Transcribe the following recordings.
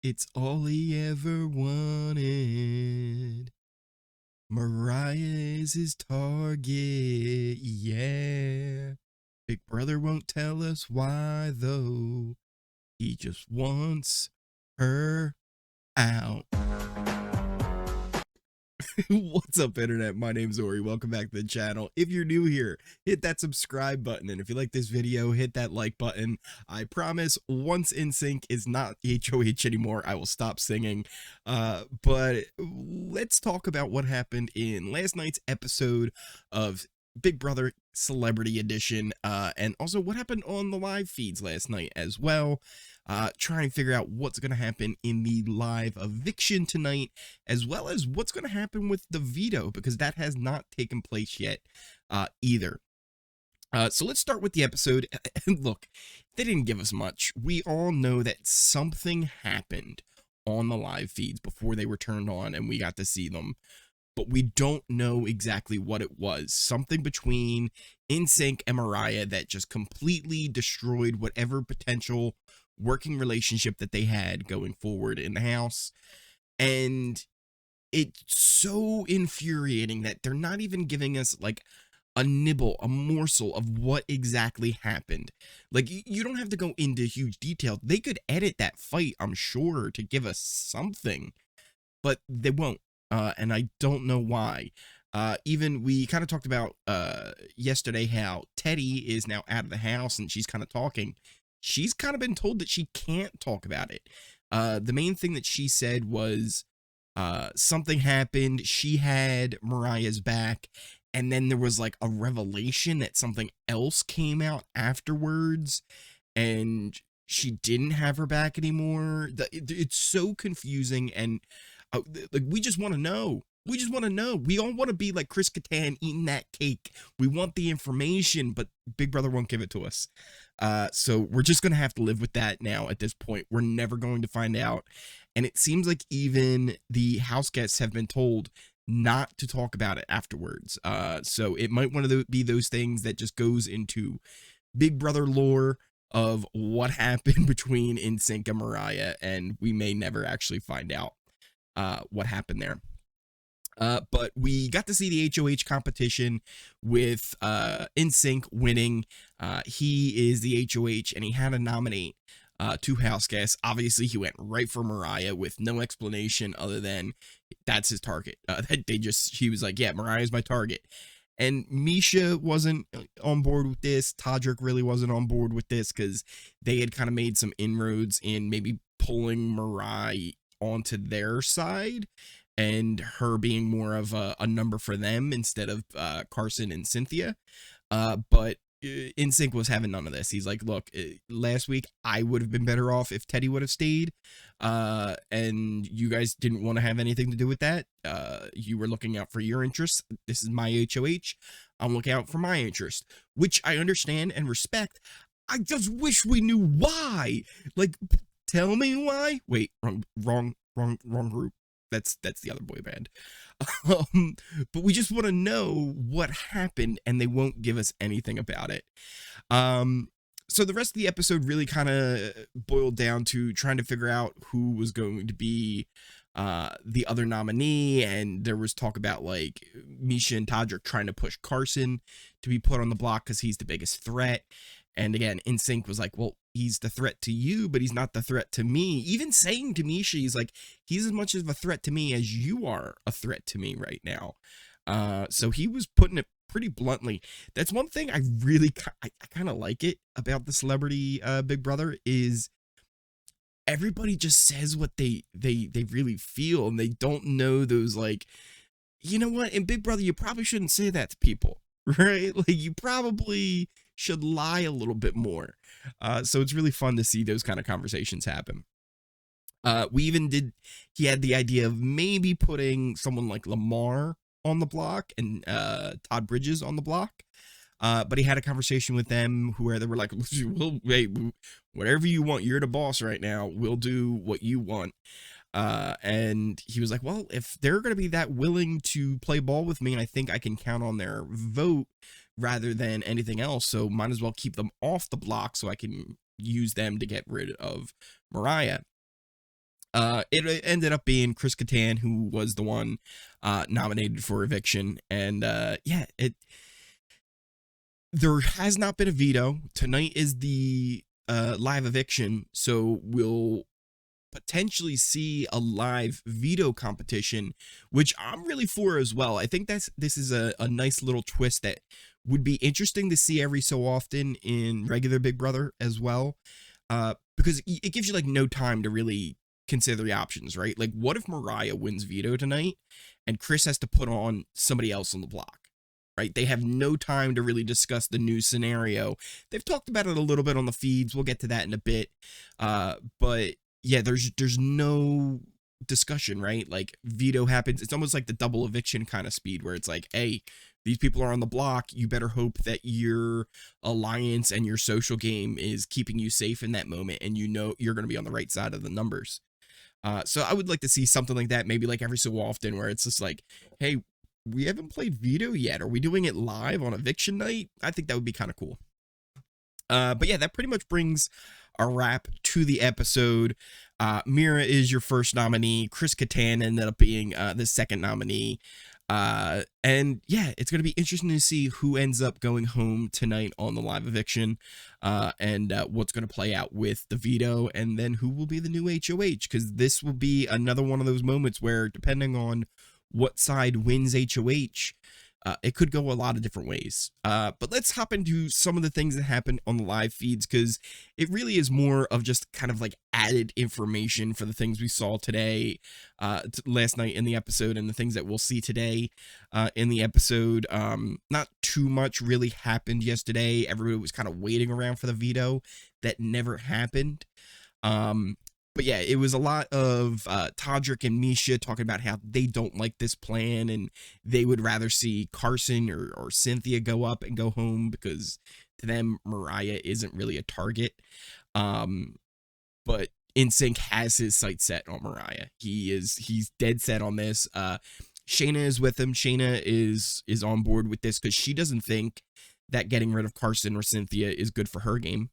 It's all he ever wanted. Mariah is his target, yeah. Big brother won't tell us why, though. He just wants her out. What's up, internet? My name's Ori. Welcome back to the channel. If you're new here, hit that subscribe button, and if you like this video, hit that like button. I promise, once NSYNC is not HOH anymore, I will stop singing. But let's talk about what happened in last night's episode of Big Brother Celebrity Edition, and also what happened on the live feeds last night as well. Try and figure out what's going to happen in the live eviction tonight, as well as what's going to happen with the veto, because that has not taken place yet either. So let's start with the episode. Look, they didn't give us much. We all know that something happened on the live feeds before they were turned on and we got to see them, but we don't know exactly what it was. Something between NSYNC and Mariah that just completely destroyed whatever potential working relationship that they had going forward in the house. And it's so infuriating that they're not even giving us like a nibble, a morsel of what exactly happened. Like, you don't have to go into huge detail. They could edit that fight, I'm sure, to give us something, but they won't. And I don't know why. Even we kind of talked about yesterday how Teddi is now out of the house and she's kind of talking. She's kind of been told that she can't talk about it. The main thing that she said was something happened. She had Mariah's back, and then there was like a revelation that something else came out afterwards, and she didn't have her back anymore. It's so confusing, and like, we just want to know. We just want to know. We all want to be like Chris Kattan eating that cake. We want the information, but Big Brother won't give it to us. So we're just going to have to live with that now at this point. We're never going to find out. And it seems like even the house guests have been told not to talk about it afterwards. So it might want to be those things that just goes into Big Brother lore of what happened between NSYNC and Mariah, and we may never actually find out what happened there. But we got to see the HOH competition with NSYNC winning. He is the HOH, and he had to nominate two Houseguests. Obviously, he went right for Mariah with no explanation other than that's his target. He was like, yeah, Mariah's my target. And Miesha wasn't on board with this. Todrick really wasn't on board with this because they had kind of made some inroads in maybe pulling Mirai onto their side and her being more of a number for them instead of Carson and Cynthia. But NSYNC was having none of this. He's like, look, last week I would have been better off if Teddi would have stayed, and you guys didn't want to have anything to do with that. You were looking out for your interests. This is my HOH. I'm looking out for my interest, which I understand and respect. I just wish we knew why. Like, tell me why. Wait, wrong group. That's the other boy band. But we just want to know what happened, and they won't give us anything about it. So the rest of the episode really kind of boiled down to trying to figure out who was going to be the other nominee, and there was talk about like Miesha and Todrick trying to push Carson to be put on the block because he's the biggest threat. And again, NSYNC was like, well, he's the threat to you, but he's not the threat to me. Even saying to Miesha, he's like, he's as much of a threat to me as you are a threat to me right now. So he was putting it pretty bluntly. That's one thing I really, I kind of like it about the celebrity Big Brother is everybody just says what they really feel, and they don't know those, like, you know what, in Big Brother, you probably shouldn't say that to people, right? Like, you probably should lie a little bit more. So it's really fun to see those kind of conversations happen. He had the idea of maybe putting someone like Lamar on the block and Todd Bridges on the block. But he had a conversation with them where they were like, well, hey, whatever you want, you're the boss right now. We'll do what you want. And he was like, well, if they're going to be that willing to play ball with me, I think I can count on their vote rather than anything else. So might as well keep them off the block so I can use them to get rid of Mariah. It ended up being Chris Kattan, who was the one nominated for eviction. And yeah, there has not been a veto. Tonight is the live eviction, so we'll potentially see a live veto competition, which I'm really for as well. I think this is a nice little twist that would be interesting to see every so often in regular Big Brother as well, because it gives you like no time to really consider the options, right? Like, what if Mirai wins veto tonight and Chris has to put on somebody else on the block? Right? They have no time to really discuss the new scenario. They've talked about it a little bit on the feeds. We'll get to that in a bit. But yeah, there's no discussion, right? Like, veto happens. It's almost like the double eviction kind of speed where it's like, hey, these people are on the block. You better hope that your alliance and your social game is keeping you safe in that moment, and you know you're going to be on the right side of the numbers. So I would like to see something like that, maybe like every so often, where it's just like, hey, we haven't played veto yet. Are we doing it live on eviction night? I think that would be kind of cool. But yeah, that pretty much brings a wrap to the episode. Mira is your first nominee. Chris Kattan ended up being the second nominee. And yeah, it's going to be interesting to see who ends up going home tonight on the live eviction, and what's going to play out with the veto, and then who will be the new HOH, because this will be another one of those moments where, depending on what side wins HOH, it could go a lot of different ways. But let's hop into some of the things that happen on the live feeds, because it really is more of just kind of like added information for the things we saw today, last night in the episode, and the things that we'll see today in the episode. Not too much really happened yesterday. Everybody was kind of waiting around for the veto that never happened. But yeah, it was a lot of Todrick and Miesha talking about how they don't like this plan, and they would rather see Carson or Cynthia go up and go home, because to them, Mirai isn't really a target. But NSYNC has his sights set on Mirai. He's dead set on this. Shayna is with him. Shayna is on board with this because she doesn't think that getting rid of Carson or Cynthia is good for her game.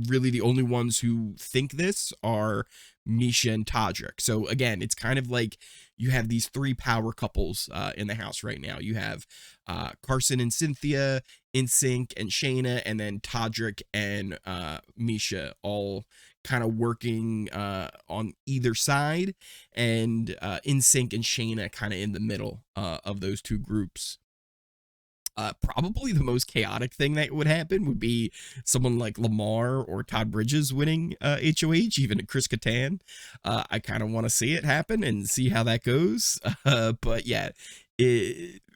Really the only ones who think this are Miesha and Todrick. So again, it's kind of like you have these three power couples in the house right now. You have Carson and Cynthia, NSYNC and Shayna, and then Todrick and Miesha, all kind of working on either side, and NSYNC and Shayna kind of in the middle of those two groups. Probably the most chaotic thing that would happen would be someone like Lamar or Todd Bridges winning HOH, even Chris Kattan. I kind of want to see it happen and see how that goes. But yeah,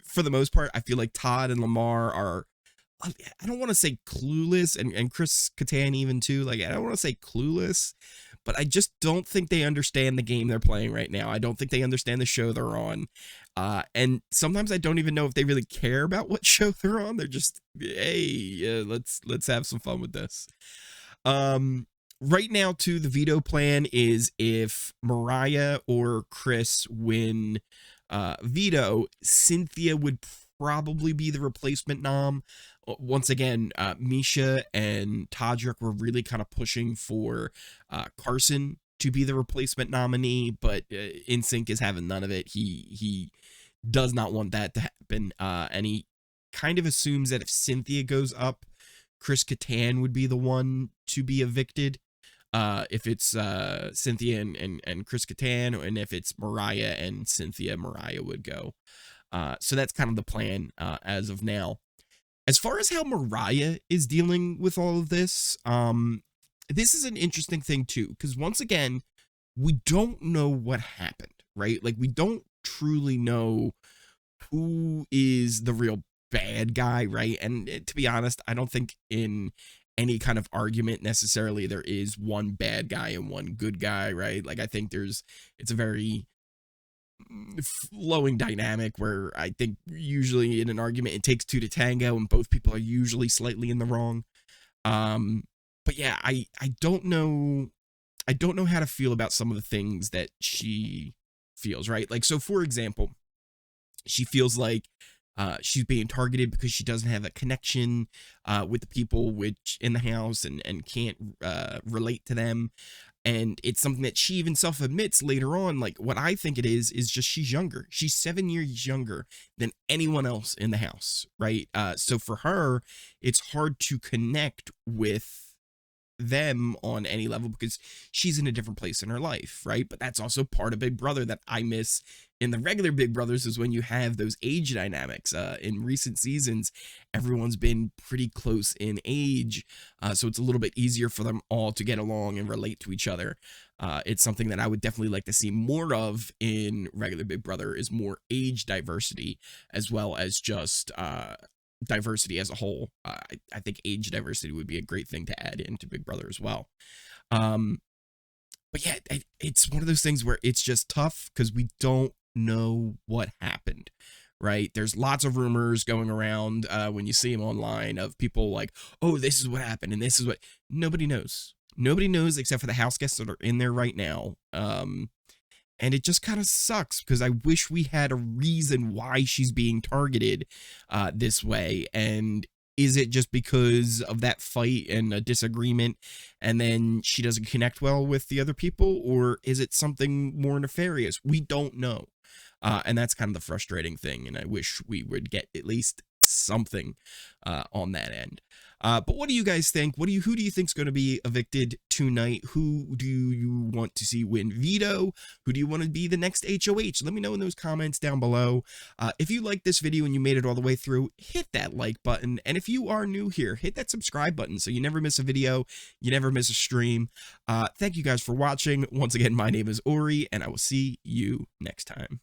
for the most part, I feel like Todd and Lamar are, I don't want to say clueless, and Chris Kattan even too. Like, I don't want to say clueless, but I just don't think they understand the game they're playing right now. I don't think they understand the show they're on. And sometimes I don't even know if they really care about what show they're on. They're just, hey, let's have some fun with this. Right now, too, the veto plan is if Mirai or Chris win veto, Cynthia would probably be the replacement nom. Once again, Miesha and Todrick were really kind of pushing for Carson to be the replacement nominee, but NSYNC is having none of it. He does not want that to happen, and he kind of assumes that if Cynthia goes up, Chris Kattan would be the one to be evicted. If it's Cynthia and Chris Kattan, and if it's Mirai and Cynthia, Mirai would go. So that's kind of the plan as of now. As far as how Mirai is dealing with all of this, this is an interesting thing too, because once again, we don't know what happened, right? Like, we don't truly know who is the real bad guy, right? And to be honest, I don't think in any kind of argument necessarily there is one bad guy and one good guy, right? Like, I think it's a very flowing dynamic where I think usually in an argument it takes two to tango, and both people are usually slightly in the wrong. But yeah, I don't know how to feel about some of the things that she feels, right? Like, so for example, she feels like she's being targeted because she doesn't have a connection with the people which in the house, and can't relate to them. And it's something that she even self admits later on. Like, what I think it is just she's younger. She's 7 years younger than anyone else in the house, right? So for her, it's hard to connect with them on any level because she's in a different place in her life, right? But that's also part of Big Brother that I miss in the regular Big Brothers, is when you have those age dynamics. In recent seasons, everyone's been pretty close in age, so it's a little bit easier for them all to get along and relate to each other. It's something that I would definitely like to see more of in regular Big Brother, is more age diversity, as well as just diversity as a whole. I think age diversity would be a great thing to add into Big Brother as well. But yeah, it's one of those things where it's just tough because we don't know what happened, right? There's lots of rumors going around when you see them online of people like, oh, this is what happened and this is what. Nobody knows. Nobody knows except for the house guests that are in there right now. And it just kind of sucks because I wish we had a reason why she's being targeted this way. And is it just because of that fight and a disagreement and then she doesn't connect well with the other people? Or is it something more nefarious? We don't know. And that's kind of the frustrating thing. And I wish we would get at least something on that end. But what do you guys think? Who do you think is going to be evicted tonight? Who do you want to see win veto? Who do you want to be the next HOH? Let me know in those comments down below. If you liked this video and you made it all the way through, hit that like button. And if you are new here, hit that subscribe button so you never miss a video, you never miss a stream. Thank you guys for watching. Once again, my name is Ori, and I will see you next time.